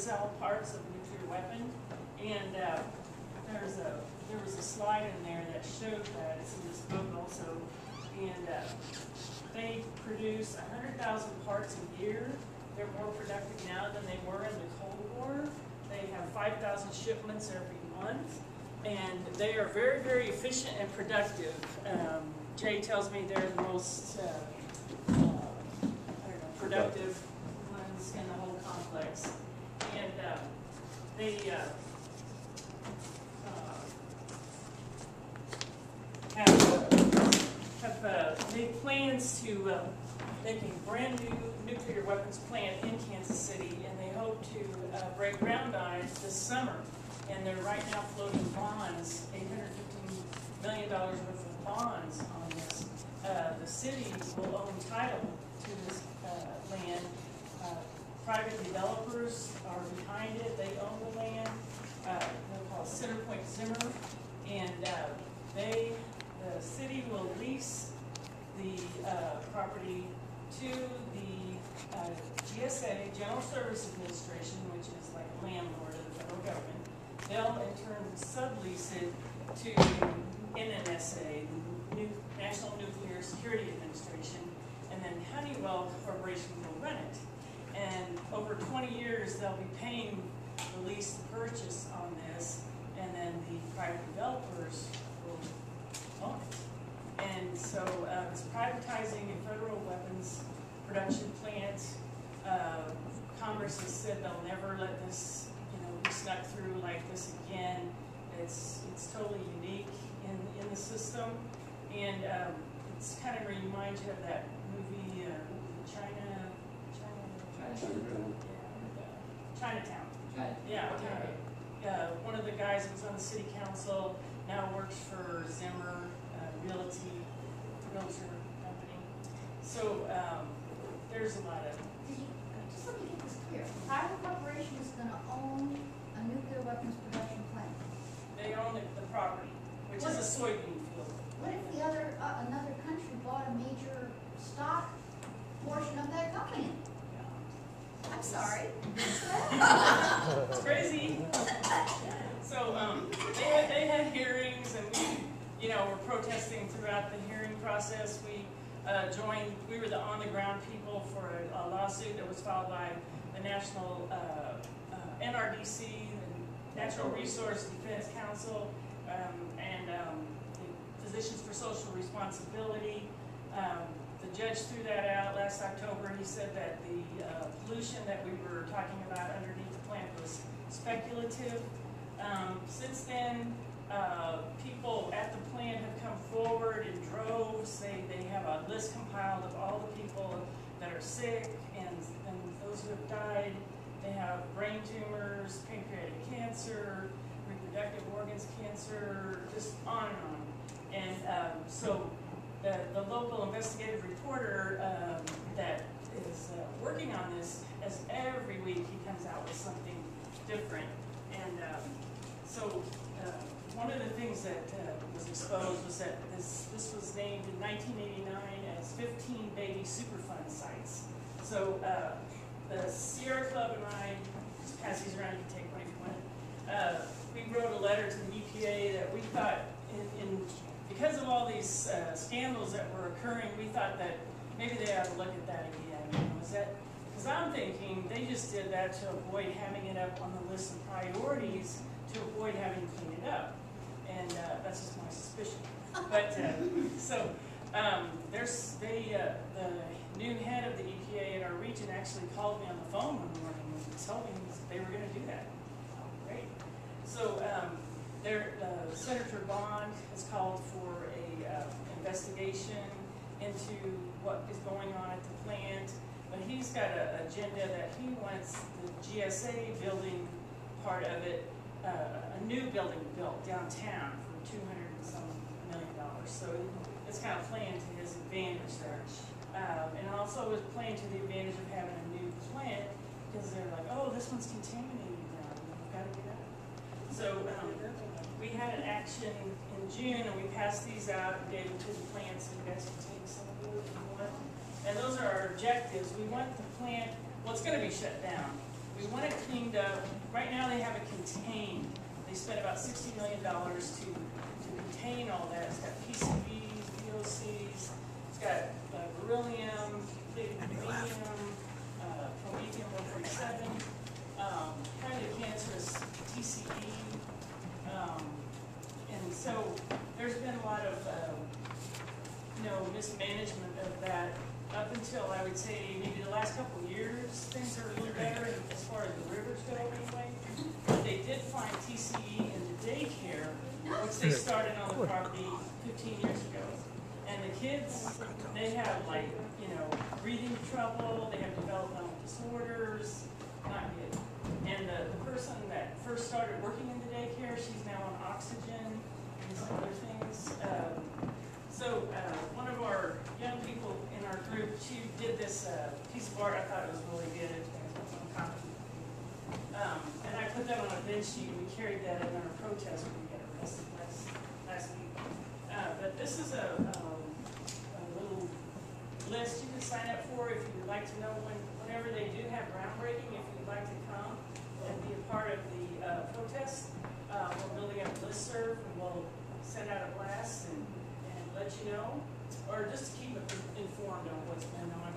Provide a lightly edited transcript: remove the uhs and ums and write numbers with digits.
fissile parts of a nuclear weapon, and there was a slide in there that showed that. It's in this book also, and they produce 100,000 parts a year. They're more productive now than they were in the Cold War. They have 5,000 shipments every month, and they are very, very efficient and productive. Jay tells me they're the most I don't know, productive ones in the whole complex. And they have made plans to make a brand new nuclear weapons plant in Kansas City, and they hope to break ground on it this summer. And they're right now floating bonds, $815 million worth of bonds on this. The city will own title to this land. Private developers are behind it. They own the land. They're called Centerpoint Zimmer, and the city will lease the property to the GSA, General Service Administration, which is like a landlord of the federal government. They'll in turn sublease it to NNSA, the National Nuclear Security Administration, and then Honeywell Corporation will run it. And over 20 years, they'll be paying the lease to purchase on this, and then the private developers will own it. And so it's privatizing a federal weapons production plant. Congress has said they'll never let this, be snuck through like this again. It's totally unique in the system, and it's kind of reminds you of that movie Chinatown. Yeah. One of the guys who was on the city council now works for Zimmer Realtor company. So there's a lot of. Just let me get this clear. Private corporation is going to own a nuclear weapons production plant. They own the property, which is a soybean field. What if the another country bought a major stock portion of that company? I'm sorry. It's crazy. So they had hearings, and we, were protesting throughout the hearing process. We joined. We were the on-the-ground people for a lawsuit that was filed by the National NRDC, the Natural Resource Defense Council, and the Physicians for Social Responsibility. The judge threw that out last October. He said that the pollution that we were talking about underneath the plant was speculative. Since then, people at the plant have come forward in droves. They have a list compiled of all the people that are sick and those who have died. They have brain tumors, pancreatic cancer, reproductive organs cancer, just on and on. And so the local investigative reporter that is working on this, as every week he comes out with something different. And so one of the things that was exposed was that this was named in 1989 as 15 baby Superfund sites. So the Sierra Club and I, just pass these around, you can take one if you want. We wrote a letter to the EPA that we thought because of all these scandals that were occurring, we thought that maybe they ought to look at that again. Because I'm thinking they just did that to avoid having it up on the list of priorities, to avoid having to clean it up. And that's just my suspicion. But the new head of the EPA in our region actually called me on the phone one morning and told me they were going to do that. Oh, great. So Senator Bond has called for a investigation into what is going on at the plant, but he's got an agenda that he wants the GSA building part of it, a new building built downtown for $200 and some million. So it's kind of playing to his advantage there. And also it's playing to the advantage of having a new plant, because they're like, oh, this one's contaminated now, we've got to get out. So we had an action in June, and we passed these out and gave them to the plant, so you guys can take some of those if you want. And those are our objectives. We want the plant, well, it's going to be shut down. We want it cleaned up. Right now they have it contained. They spent about $60 million to contain all that. It's got PCBs, VOCs, it's got beryllium, plated uranium, chromium 147, highly cancerous TCE. And so there's been a lot of mismanagement of that up until, I would say, maybe the last couple of years. Things are a little better as far as the rivers go anyway. But they did find TCE in the daycare, which they started on the property 15 years ago. And the kids, they have breathing trouble, they have developmental disorders, not good. And the person that first started working in the daycare, she's now on oxygen and some other things. So one of our young people in our group, she did this piece of art. I thought it was really good. And I put that on a bid sheet. We carried that in our protest when we got arrested last week. But this is a little list you can sign up for if you would like to know whenever they do have groundbreaking. If you'd like to come and be a part of the protest, we're building up a listserv and we'll send out a blast and let you know, or just to keep informed on what's going on.